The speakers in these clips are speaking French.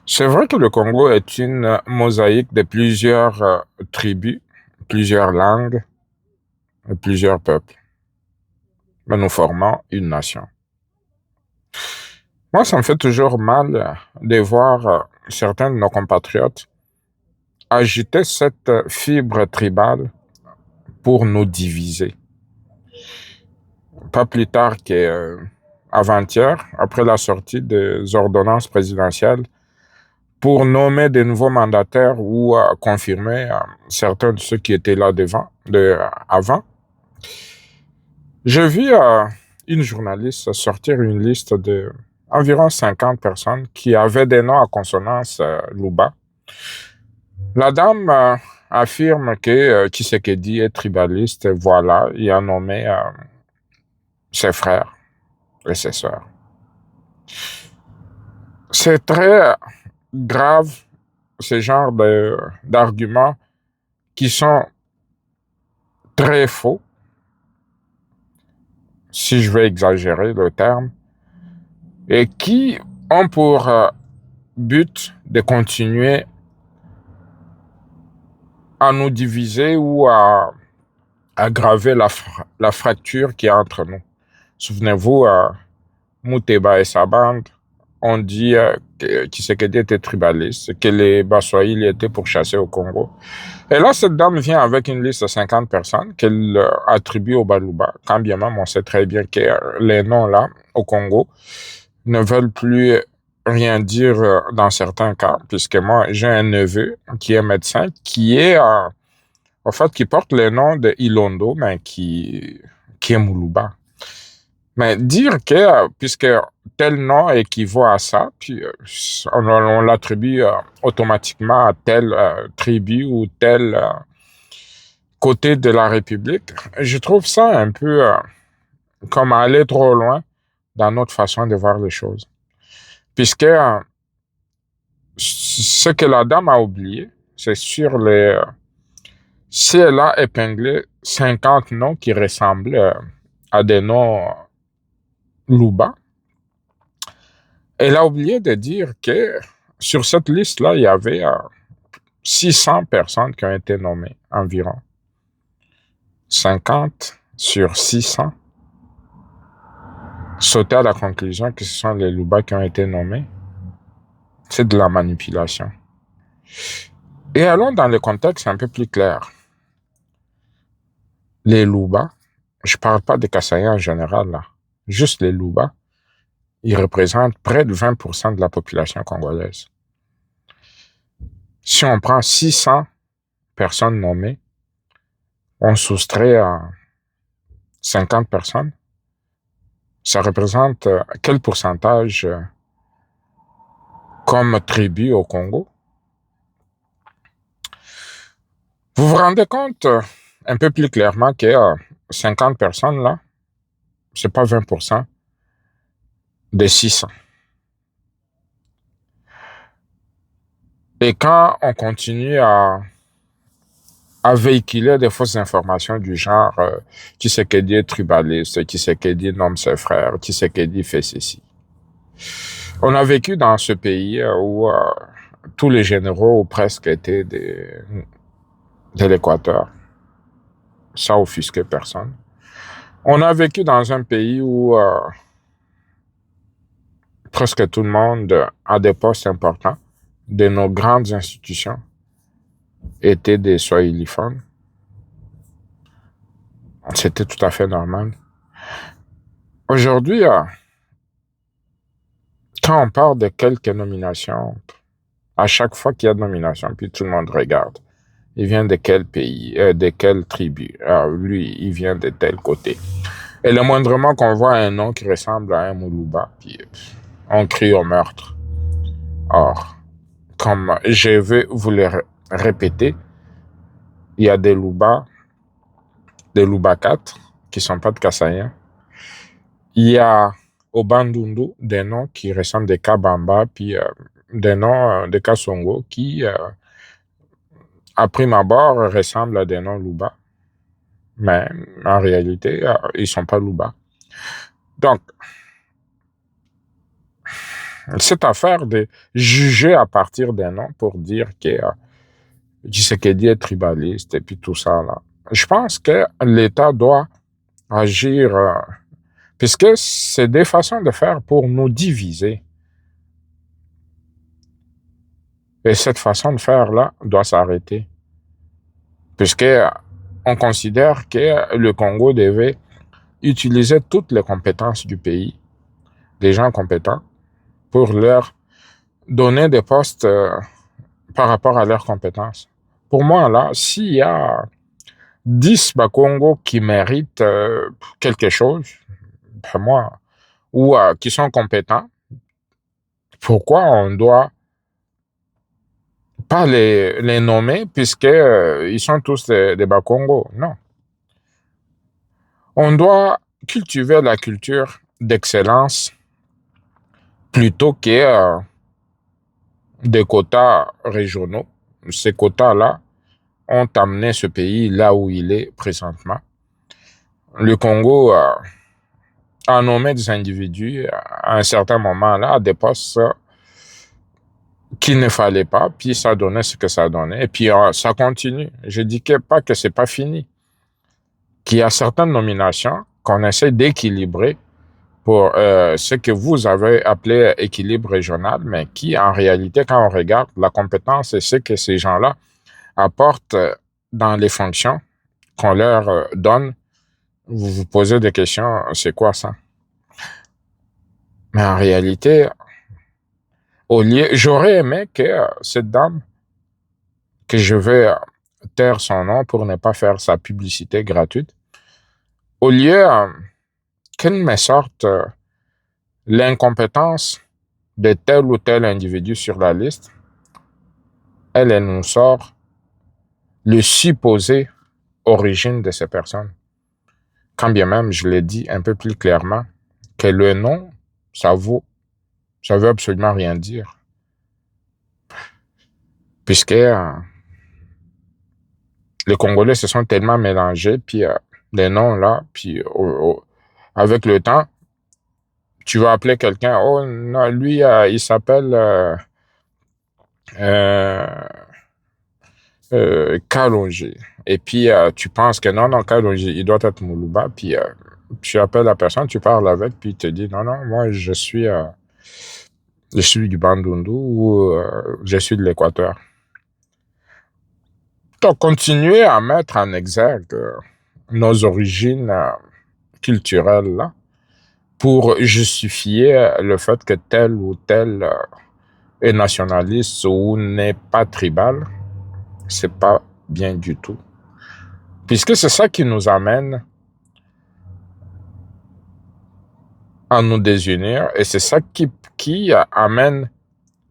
C'est vrai que le Congo est une mosaïque de plusieurs tribus, plusieurs langues et plusieurs peuples, mais nous formons une nation. Moi, ça me fait toujours mal de voir certains de nos compatriotes agiter cette fibre tribale pour nous diviser. Pas plus tard qu'avant-hier, après la sortie des ordonnances présidentielles, pour nommer de nouveaux mandataires ou confirmer certains de ceux qui étaient là avant. J'ai vu une journaliste sortir une liste de environ 50 personnes qui avaient des noms à consonance Luba. La dame affirme que Tshisekedi est tribaliste, et voilà, il a nommé ses frères et ses sœurs. C'est très grave, ce genre d'arguments qui sont très faux, si je vais exagérer le terme, et qui ont pour but de continuer à nous diviser ou à aggraver la fracture qui est entre nous. Souvenez-vous, Mouteba et sa bande ont dit que Tshisekedi était tribaliste, que les Baswahili étaient pourchassés au Congo. Et là, cette dame vient avec une liste de 50 personnes qu'elle attribue au Baluba, quand bien même on sait très bien que les noms là, au Congo, ne veulent plus rien dire dans certains cas, puisque moi, j'ai un neveu qui est médecin, en fait, qui porte le nom de Ilondo, mais qui est Moulouba. Mais dire que, puisque tel nom équivaut à ça, puis on l'attribue automatiquement à telle tribu ou tel côté de la République, je trouve ça un peu comme aller trop loin dans notre façon de voir les choses. Puisque ce que la dame a oublié, c'est sur si elle a épinglé 50 noms qui ressemblent à des noms Luba, elle a oublié de dire que sur cette liste-là, il y avait 600 personnes qui ont été nommées environ. 50 sur 600. Sauter à la conclusion que ce sont les Luba qui ont été nommés, c'est de la manipulation. Et allons dans le contexte un peu plus clair. Les Luba, je ne parle pas des Kassaïens en général, là, juste les Luba, ils représentent près de 20% de la population congolaise. Si on prend 600 personnes nommées, on soustrait à 50 personnes, ça représente quel pourcentage comme tribu au Congo? Vous vous rendez compte un peu plus clairement que 50 personnes là, c'est pas 20% des 600. Et quand on continue à véhiculer des fausses informations du genre Tshisekedi est tribaliste, Tshisekedi nomme ses frères, Tshisekedi fait ceci. On a vécu dans ce pays où tous les généraux ou presque étaient de l'Équateur. Ça offusquait personne. On a vécu dans un pays où presque tout le monde a des postes importants de nos grandes institutions étaient des swahiliphones. C'était tout à fait normal. Aujourd'hui, quand on parle de quelques nominations, à chaque fois qu'il y a de nomination, puis tout le monde regarde. Il vient de quel pays, de quelle tribu? Lui, il vient de tel côté. Et le moindrement qu'on voit un nom qui ressemble à un Moulouba, puis on crie au meurtre. Or, comme je vais vous le répéter, il y a des Louba 4, qui sont pas de Kassaïens. Il y a au Bandundu des noms qui ressemblent des Kabamba, puis des noms de Kasongo qui, à prime abord, ressemblent à des noms Louba. Mais en réalité, ils sont pas Louba. Donc, cette affaire de juger à partir des noms pour dire que Tshisekedi est tribaliste et puis tout ça là. Je pense que l'État doit agir, puisque c'est des façons de faire pour nous diviser. Et cette façon de faire là doit s'arrêter, puisque on considère que le Congo devait utiliser toutes les compétences du pays, des gens compétents, pour leur donner des postes par rapport à leurs compétences. Pour moi, là, s'il y a 10 Bakongo qui méritent quelque chose, pour moi, ou qui sont compétents, pourquoi on doit pas les nommer puisque ils sont tous des Bakongo? Non. On doit cultiver la culture d'excellence plutôt que des quotas régionaux. Ces quotas-là ont amené ce pays là où il est présentement. Le Congo a nommé des individus à un certain moment là à des postes qu'il ne fallait pas, puis ça donnait ce que ça donnait, et puis ça continue. Je dis pas que c'est pas fini, qu'il y a certaines nominations qu'on essaie d'équilibrer pour ce que vous avez appelé équilibre régional, mais qui en réalité, quand on regarde la compétence et ce que ces gens-là apportent dans les fonctions qu'on leur donne, vous vous posez des questions, c'est quoi ça? Mais en réalité, au lieu, j'aurais aimé que cette dame, que je vais taire son nom pour ne pas faire sa publicité gratuite, au lieu qu'elle me sorte l'incompétence de tel ou tel individu sur la liste, elle nous sort le supposé origine de ces personnes. Quand bien même, je l'ai dit un peu plus clairement, que le nom, ça veut absolument rien dire. Puisque les Congolais se sont tellement mélangés, puis les noms là, puis avec le temps, tu vas appeler quelqu'un, oh non, lui, il s'appelle euh, Kalonji. Et puis, tu penses que non, Kalonji, il doit être Moulouba. Puis, tu appelles la personne, tu parles avec, puis il te dit, non, non, moi, je suis du Bandundu ou je suis de l'Équateur. Donc, continuer à mettre en exergue nos origines culturelles, là, pour justifier le fait que tel ou tel est nationaliste ou n'est pas tribal, c'est pas bien du tout. Puisque c'est ça qui nous amène à nous désunir et c'est ça qui amène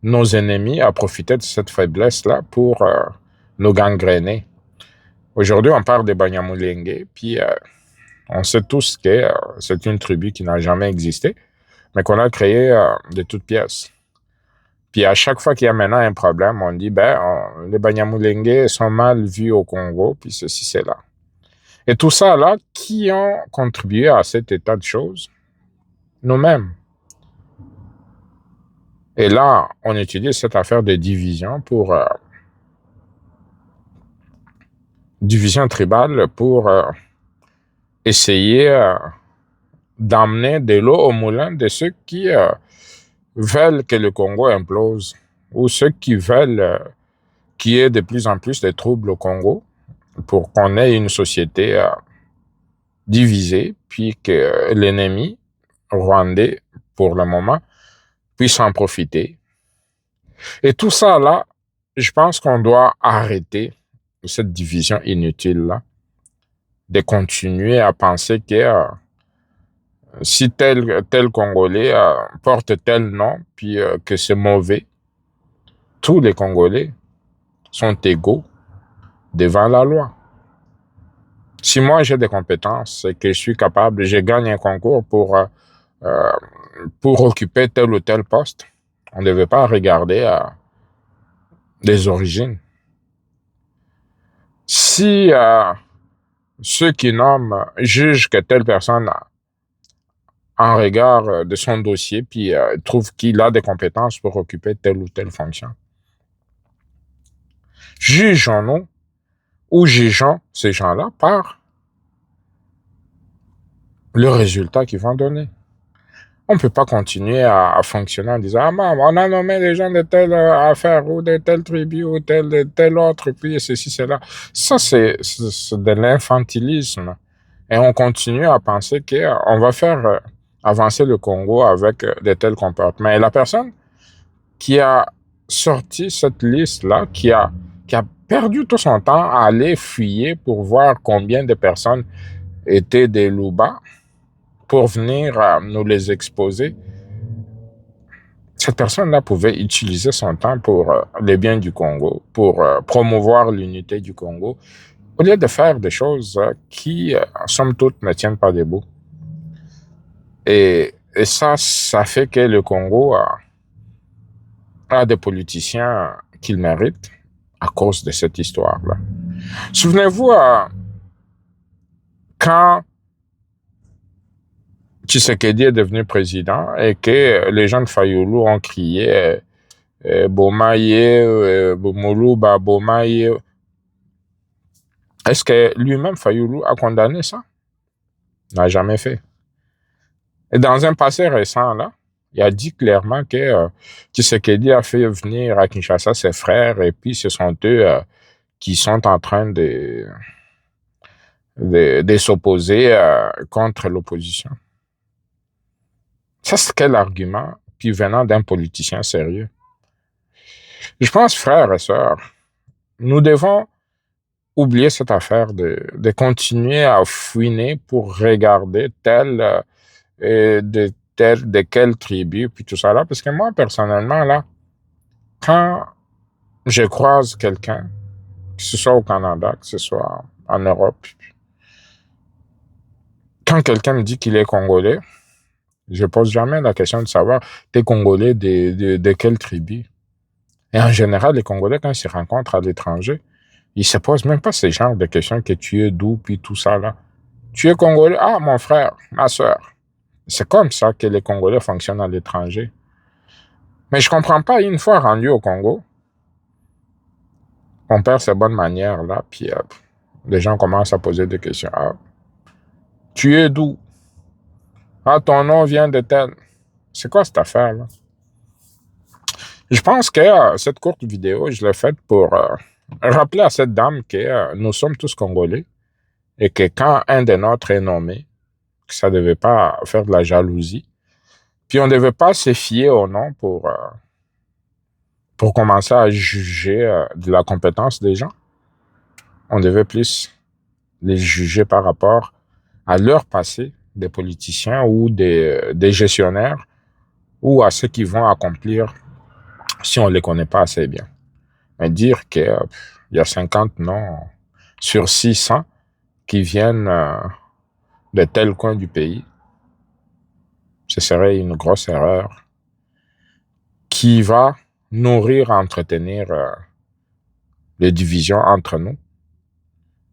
nos ennemis à profiter de cette faiblesse-là pour nous gangréner. Aujourd'hui, on parle des Banyamulenge, puis on sait tous que c'est une tribu qui n'a jamais existé, mais qu'on a créée de toutes pièces. Puis à chaque fois qu'il y a maintenant un problème, on dit, les Banyamulenge sont mal vus au Congo, puis ceci, c'est là. Et tout ça, là, qui ont contribué à cet état de choses? Nous-mêmes. Et là, on utilise cette affaire de division pour division tribale pour essayer d'amener de l'eau au moulin de ceux qui veulent que le Congo implose ou ceux qui veulent qu'il y ait de plus en plus de troubles au Congo pour qu'on ait une société divisée, puis que l'ennemi rwandais, pour le moment, puisse en profiter. Et tout ça, là, je pense qu'on doit arrêter cette division inutile-là, de continuer à penser que si tel Congolais porte tel nom, puis que c'est mauvais, tous les Congolais sont égaux devant la loi. Si moi j'ai des compétences et que je suis capable, je gagne un concours pour occuper tel ou tel poste, on ne devait pas regarder les origines. Si ceux qui nomment jugent que telle personne en regard de son dossier, puis trouve qu'il a des compétences pour occuper telle ou telle fonction. Jugeons-nous ou jugeons ces gens-là par le résultat qu'ils vont donner. On ne peut pas continuer à fonctionner en disant « Ah, on a nommé des gens de telle affaire ou de telle tribu ou de tel autre, puis ceci, cela. » Ça, c'est de l'infantilisme. Et on continue à penser qu'on va faire avancer le Congo avec de tels comportements. Et la personne qui a sorti cette liste-là, qui a perdu tout son temps à aller fouiller pour voir combien de personnes étaient des loupas, pour venir nous les exposer, cette personne-là pouvait utiliser son temps pour le bien du Congo, pour promouvoir l'unité du Congo, au lieu de faire des choses qui, somme toute, ne tiennent pas debout. Et ça fait que le Congo a des politiciens qu'il mérite à cause de cette histoire-là. Souvenez-vous, quand Tshisekedi est devenu président et que les gens de Fayoulou ont crié Bomaye, Moluba, Bomaye. Est-ce que lui-même, Fayoulou, a condamné ça? N'a jamais fait. Et dans un passé récent, là, il a dit clairement que Tshisekedi a fait venir à Kinshasa ses frères et puis ce sont eux qui sont en train de s'opposer contre l'opposition. Ça, c'est quel argument, puis venant d'un politicien sérieux? Je pense, frères et sœurs, nous devons oublier cette affaire de continuer à fouiner pour regarder de quelle tribu, puis tout ça là. Parce que moi, personnellement, là, quand je croise quelqu'un, que ce soit au Canada, que ce soit en Europe, quand quelqu'un me dit qu'il est Congolais, je pose jamais la question de savoir, t'es Congolais de quelle tribu? Et en général, les Congolais, quand ils se rencontrent à l'étranger, ils se posent même pas ce genre de questions que tu es d'où, puis tout ça là. Tu es Congolais? Ah, mon frère, ma soeur. C'est comme ça que les Congolais fonctionnent à l'étranger. Mais je comprends pas, une fois rendu au Congo, on perd ces bonnes manières là, puis les gens commencent à poser des questions. Ah, tu es d'où? Ah, ton nom vient de tel. C'est quoi cette affaire là? Je pense que cette courte vidéo, je l'ai faite pour rappeler à cette dame que nous sommes tous Congolais et que quand un des nôtres est nommé, que ça ne devait pas faire de la jalousie, puis on ne devait pas se fier au nom pour commencer à juger de la compétence des gens. On devait plus les juger par rapport à leur passé, des politiciens ou des gestionnaires, ou à ce qu'ils vont accomplir si on ne les connaît pas assez bien. Mais dire qu'il y a 50 noms sur 600 qui viennent de tel coin du pays, ce serait une grosse erreur qui va nourrir, entretenir les divisions entre nous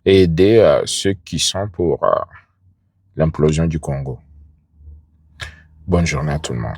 et aider ceux qui sont pour l'implosion du Congo. Bonne journée à tout le monde.